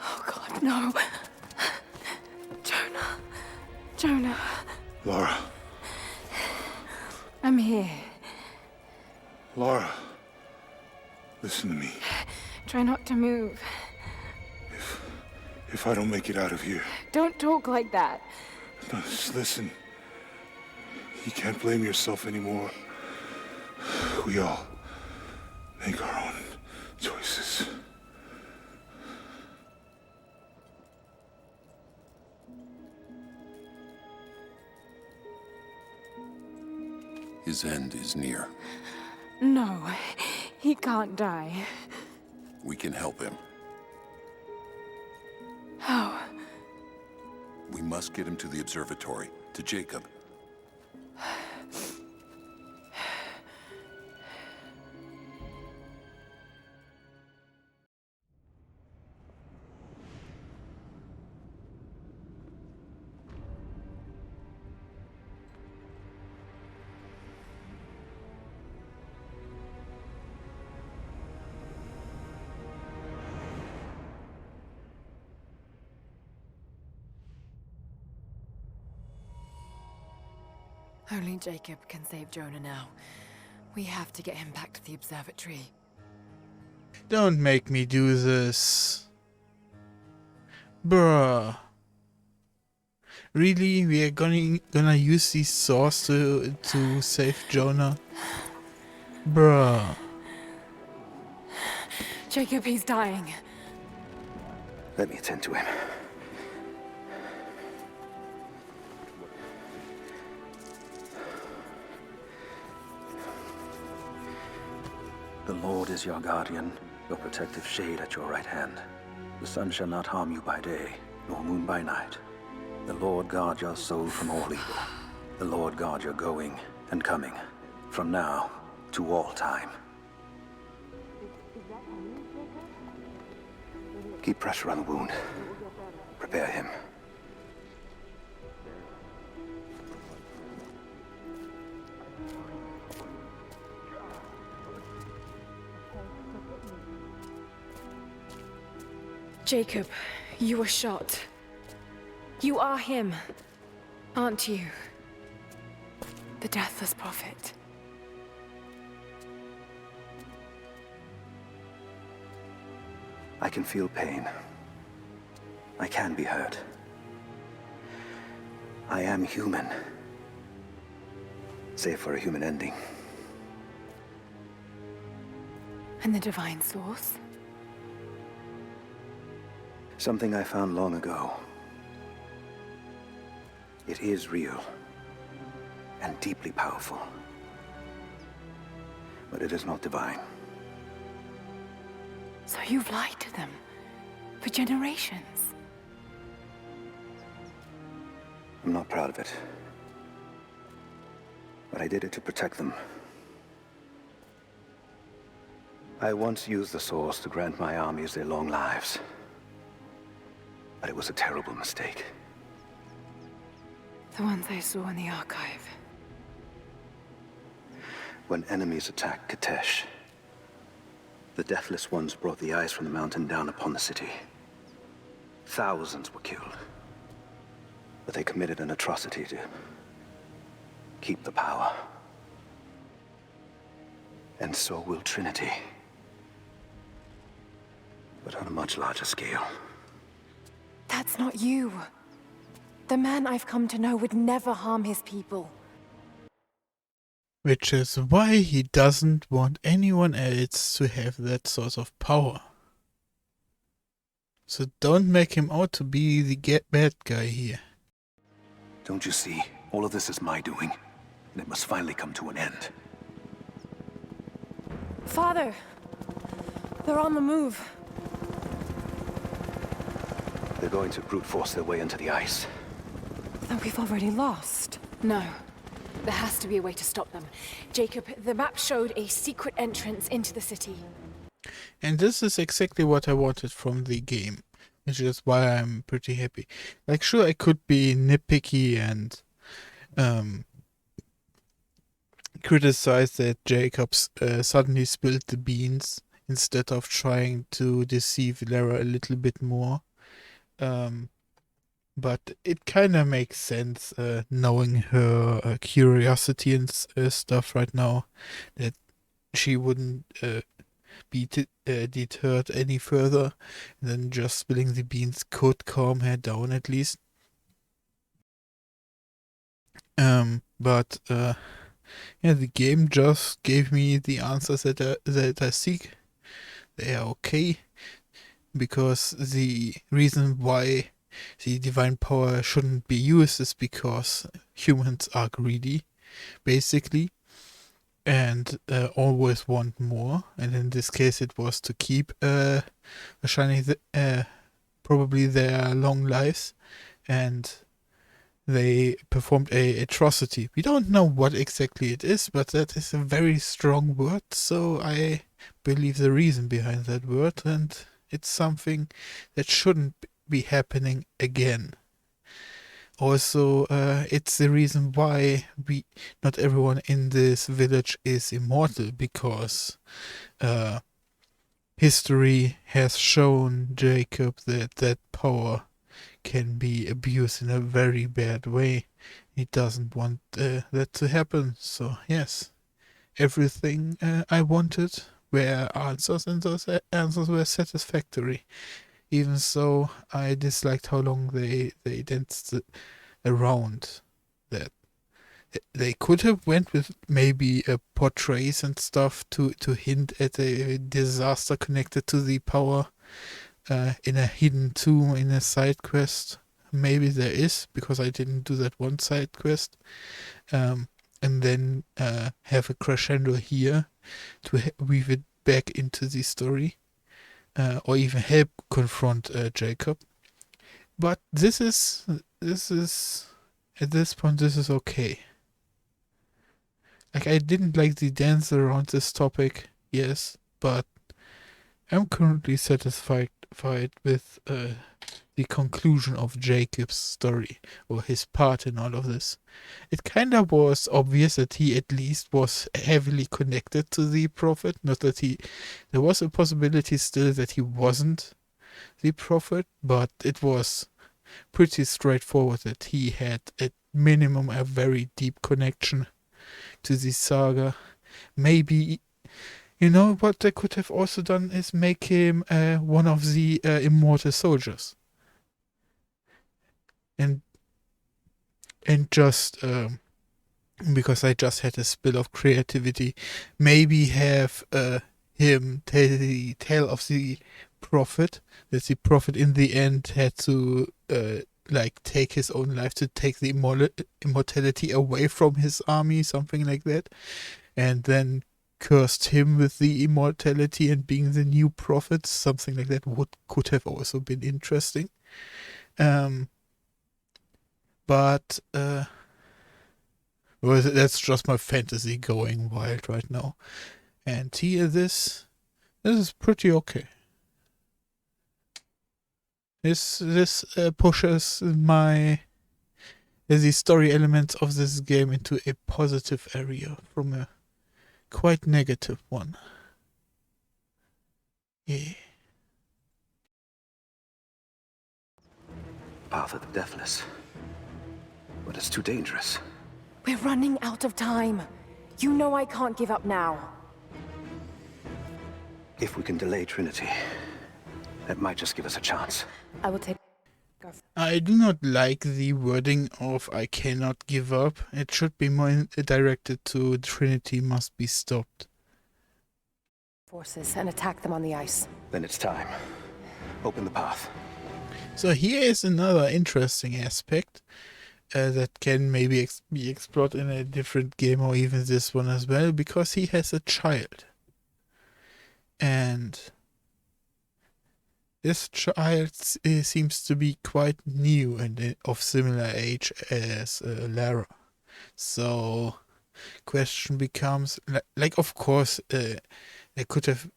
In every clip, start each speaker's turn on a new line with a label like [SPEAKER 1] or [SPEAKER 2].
[SPEAKER 1] Oh God, no. Jonah.
[SPEAKER 2] Lara.
[SPEAKER 1] I'm here.
[SPEAKER 2] Lara. Listen to me.
[SPEAKER 1] Try not to move.
[SPEAKER 2] If I don't make it out of here...
[SPEAKER 1] Don't talk like that.
[SPEAKER 2] No, just listen. You can't blame yourself anymore. We all make our own choices.
[SPEAKER 3] His end is near.
[SPEAKER 1] No, he can't die.
[SPEAKER 3] We can help him.
[SPEAKER 1] How?
[SPEAKER 3] We must get him to the observatory, to Jacob.
[SPEAKER 1] Only Jacob can save Jonah now. We have to get him back to the observatory.
[SPEAKER 4] Don't make me do this. Bruh. Really? We are gonna use these saws to save Jonah? Bruh.
[SPEAKER 1] Jacob, he's dying.
[SPEAKER 5] Let me attend to him. The Lord is your guardian, your protective shade at your right hand. The sun shall not harm you by day, nor moon by night. The Lord guard your soul from all evil. The Lord guard your going and coming, from now to all time. Keep pressure on the wound. Prepare him.
[SPEAKER 1] Jacob, you were shot. You are him, aren't you? The Deathless Prophet.
[SPEAKER 5] I can feel pain. I can be hurt. I am human. Save for a human ending.
[SPEAKER 1] And the Divine Source?
[SPEAKER 5] Something I found long ago. It is real and deeply powerful. But it is not divine.
[SPEAKER 1] So you've lied to them for generations.
[SPEAKER 5] I'm not proud of it. But I did it to protect them. I once used the Source to grant my armies their long lives. But it was a terrible mistake.
[SPEAKER 1] The ones I saw in the archive.
[SPEAKER 5] When enemies attacked Katesh, the Deathless Ones brought the ice from the mountain down upon the city. Thousands were killed. But they committed an atrocity to keep the power. And so will Trinity. But on a much larger scale.
[SPEAKER 1] That's not you. The man I've come to know would never harm his people.
[SPEAKER 4] Which is why he doesn't want anyone else to have that sort of power. So don't make him out to be the bad guy here.
[SPEAKER 5] Don't you see? All of this is my doing. And it must finally come to an end.
[SPEAKER 1] Father! They're on the move.
[SPEAKER 5] They're going to brute force their way into the ice.
[SPEAKER 1] Then we've already lost. No. There has to be a way to stop them. Jacob, the map showed a secret entrance into the city.
[SPEAKER 4] And this is exactly what I wanted from the game. Which is why I'm pretty happy. Like, sure, I could be nitpicky and criticize that Jacobs suddenly spilled the beans instead of trying to deceive Lara a little bit more. But it kind of makes sense, knowing her curiosity and stuff right now, that she wouldn't be deterred any further. And then just spilling the beans could calm her down at least. But yeah, the game just gave me the answers that I seek. They are okay, because the reason why the divine power shouldn't be used is because humans are greedy, basically, and always want more. And in this case, it was to keep probably their long lives, and they performed a atrocity. We don't know what exactly it is, but that is a very strong word, so I believe the reason behind that word, and it's something that shouldn't be happening again. Also, it's the reason why not everyone in this village is immortal, because history has shown Jacob that power can be abused in a very bad way. He doesn't want that to happen. So yes, everything I wanted were answers, and those answers were satisfactory. Even so, I disliked how long they danced around that. They could have went with maybe portraits and stuff to hint at a disaster connected to the power in a hidden tomb in a side quest. Maybe there is, because I didn't do that one side quest. And then have a crescendo here to weave it back into the story, or even help confront Jacob. But this is at this point, this is okay. Like, I didn't like the dance around this topic, yes, but I'm currently satisfied with the conclusion of Jacob's story, or his part in all of this. It kind of was obvious that he at least was heavily connected to the prophet, not that there was a possibility still that he wasn't the prophet, but it was pretty straightforward that he had at minimum a very deep connection to the saga. Maybe, you know, what they could have also done is make him one of the immortal soldiers, and just because I just had a spill of creativity, maybe have him tell the tale of the prophet, that the prophet in the end had to like take his own life to take the immortality away from his army, something like that, and then cursed him with the immortality and being the new prophet, something like that could have also been interesting. But well, that's just my fantasy going wild right now. And here, this is pretty okay. This pushes the story elements of this game into a positive area from a quite negative one. Yeah.
[SPEAKER 5] Path of the Deathless. But it's too dangerous.
[SPEAKER 1] We're running out of time. You know I can't give up now.
[SPEAKER 5] If we can delay Trinity, that might just give us a chance.
[SPEAKER 1] I will take...
[SPEAKER 4] I do not like the wording of "I cannot give up." It should be more directed to "Trinity must be stopped."
[SPEAKER 1] forces and attack them on the ice.
[SPEAKER 5] Then it's time. Open the path.
[SPEAKER 4] So here is another interesting aspect that can maybe be explored in a different game, or even this one as well, because he has a child. And this child seems to be quite new and of similar age as Lara. So question becomes, like of course there could have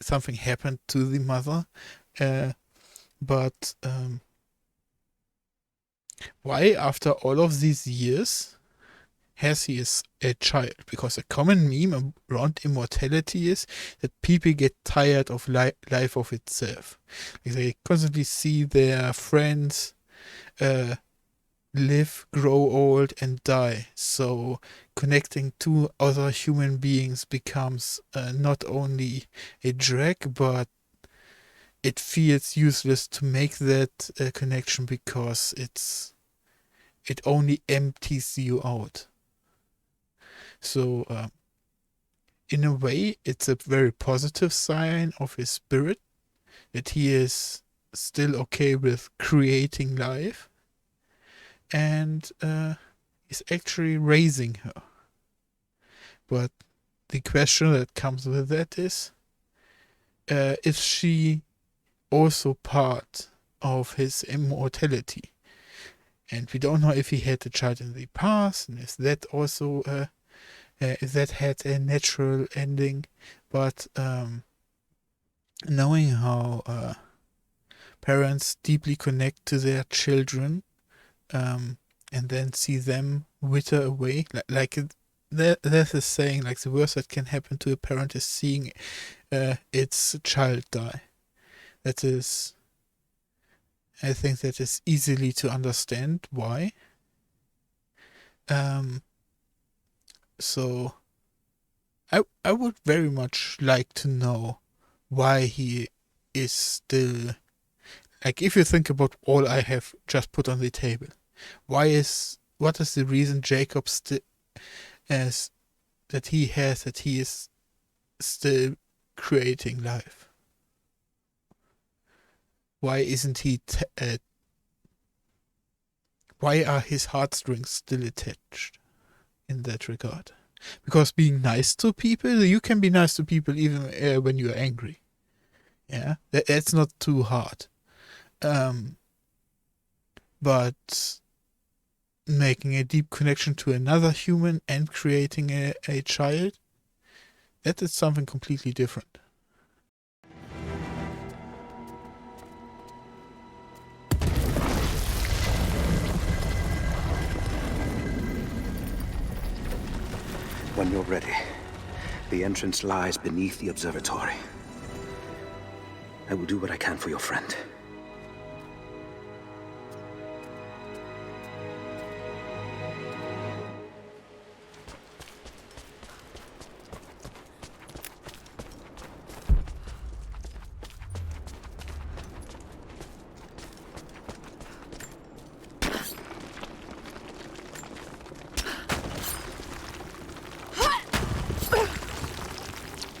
[SPEAKER 4] something happened to the mother, but why after all of these years has he is a child, because a common meme around immortality is that people get tired of life of itself. Like they constantly see their friends live, grow old, and die. So connecting to other human beings becomes not only a drag, but it feels useless to make that connection, because it only empties you out. So in a way, it's a very positive sign of his spirit that he is still okay with creating life, and is actually raising her. But the question that comes with that is she also part of his immortality? And we don't know if he had a child in the past, and if that also if that had a natural ending. But knowing how parents deeply connect to their children, and then see them wither away, there's a saying, like, the worst that can happen to a parent is seeing its child die. That is, I think that is easily to understand why. So I would very much like to know why he is still, like, if you think about all I have just put on the table, what is the reason Jacob that he is still creating life? Why isn't he why are his heartstrings still attached in that regard? Because being nice to people, you can be nice to people even when you're angry. Yeah, that's not too hard. But making a deep connection to another human and creating a child, that is something completely different.
[SPEAKER 5] When you're ready, the entrance lies beneath the observatory. I will do what I can for your friend.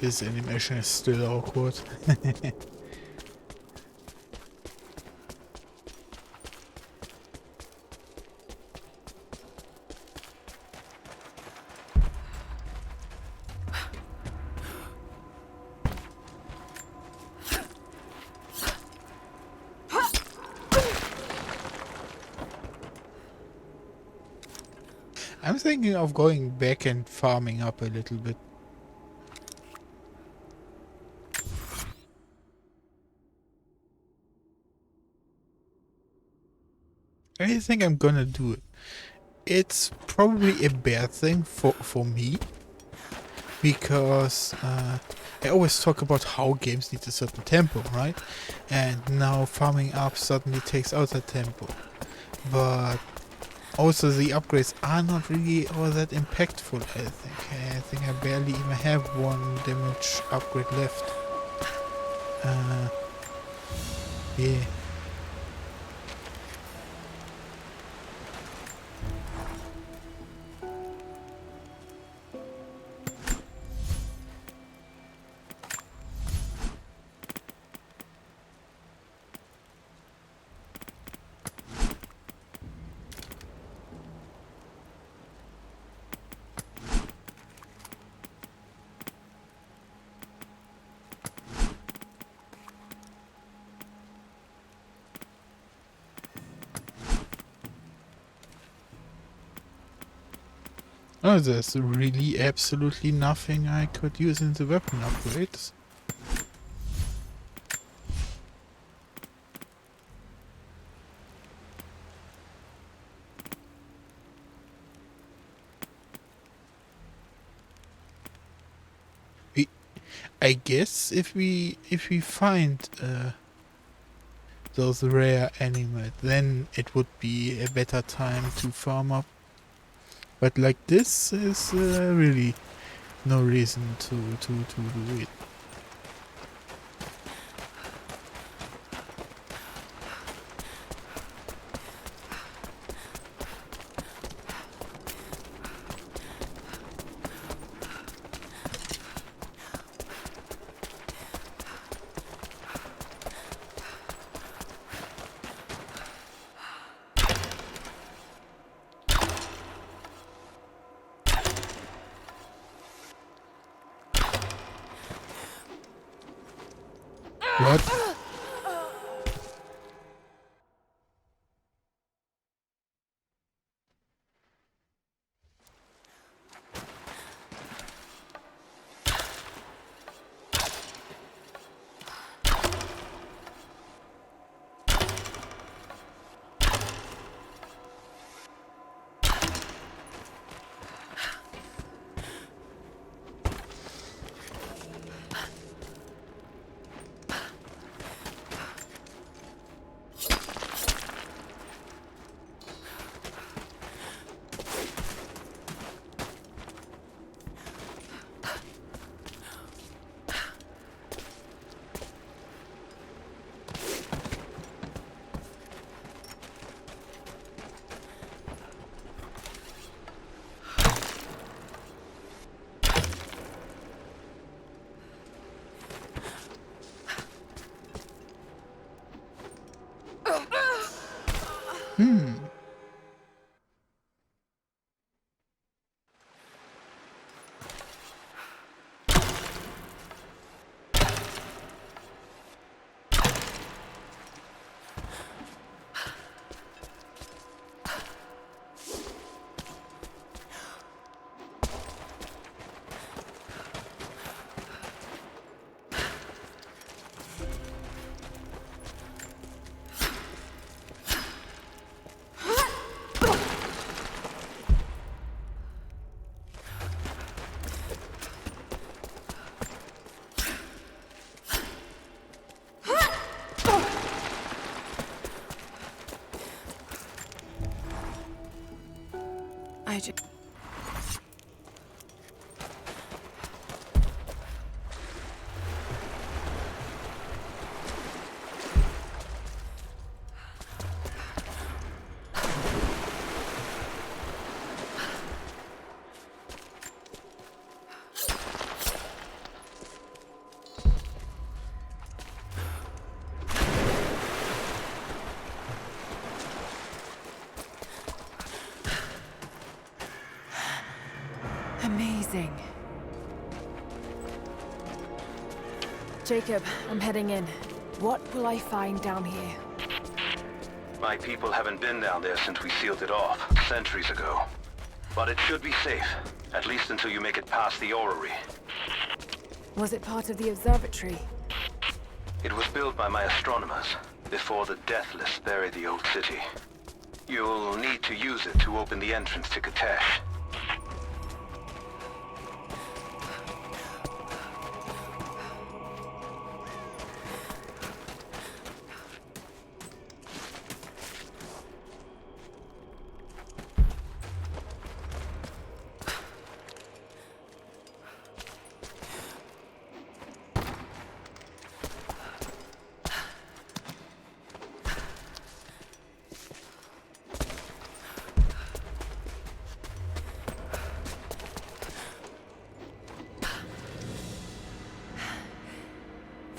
[SPEAKER 4] His animation is still awkward. I'm thinking of going back and farming up a little bit. I think I'm gonna do it. It's probably a bad thing for me, because I always talk about how games need a certain tempo, right? And now farming up suddenly takes out that tempo. But also the upgrades are not really all that impactful, I think. I barely even have one damage upgrade left. Yeah. Oh, there's really absolutely nothing I could use in the weapon upgrades. I guess if we find those rare animals, then it would be a better time to farm up. But like this is really no reason to do it. What?
[SPEAKER 1] I just... Amazing. Jacob, I'm heading in. What will I find down here?
[SPEAKER 5] My people haven't been down there since we sealed it off, centuries ago. But it should be safe, at least until you make it past the orrery.
[SPEAKER 1] Was it part of the observatory?
[SPEAKER 5] It was built by my astronomers, before the Deathless buried the old city. You'll need to use it to open the entrance to Katesh.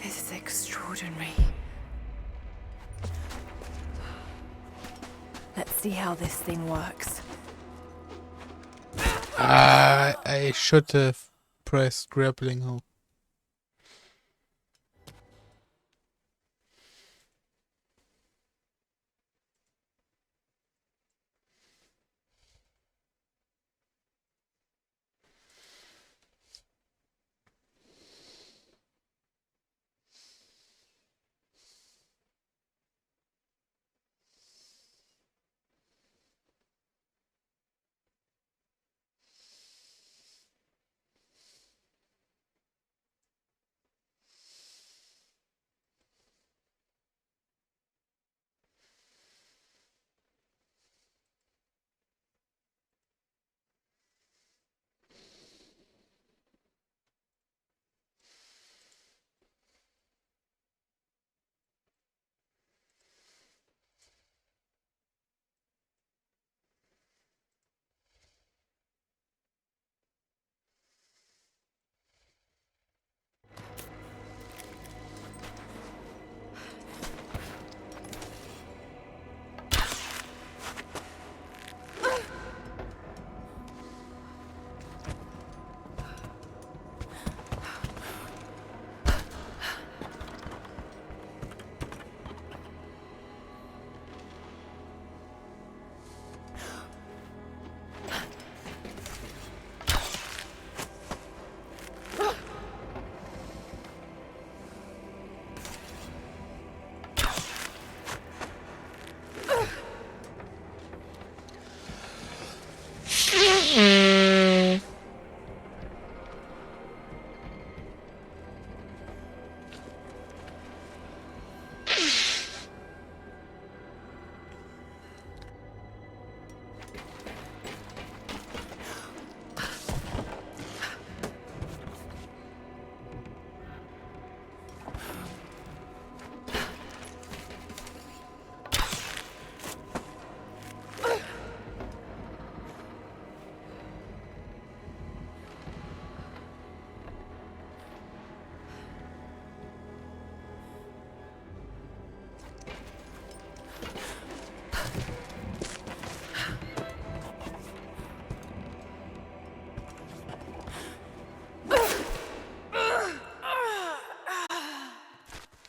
[SPEAKER 1] This is extraordinary. Let's see how this thing works.
[SPEAKER 4] I should have pressed grappling hook.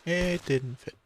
[SPEAKER 4] It didn't fit.